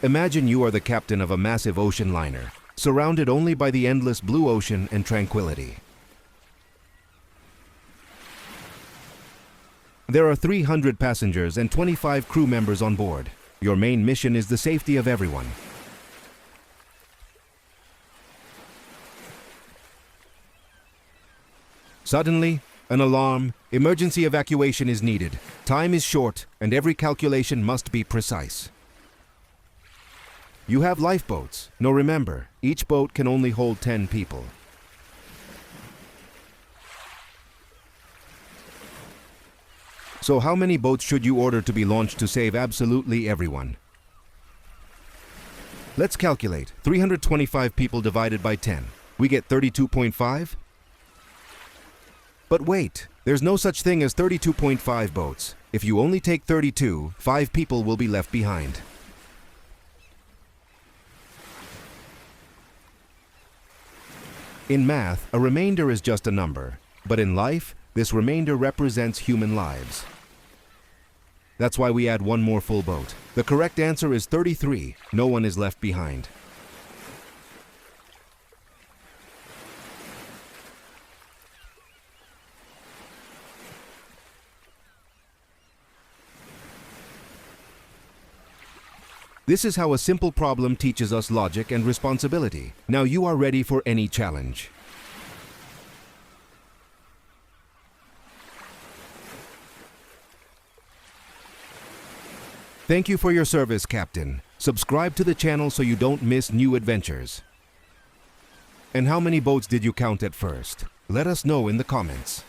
Imagine you are the captain of a massive ocean liner, surrounded only by the endless blue ocean and tranquility. There are 300 passengers and 25 crew members on board. Your main mission is the safety of everyone. Suddenly, an alarm, emergency evacuation is needed. Time is short, and every calculation must be precise. You have lifeboats. Now remember, each boat can only hold 10 people. So how many boats should you order to be launched to save absolutely everyone? Let's calculate. 325 people divided by 10. We get 32.5? But wait, there's no such thing as 32.5 boats. If you only take 32, 5 people will be left behind. In math, a remainder is just a number, but in life, this remainder represents human lives. That's why we add one more full boat. The correct answer is 33. No one is left behind. This is how a simple problem teaches us logic and responsibility. Now you are ready for any challenge. Thank you for your service, Captain. Subscribe to the channel so you don't miss new adventures. And how many boats did you count at first? Let us know in the comments.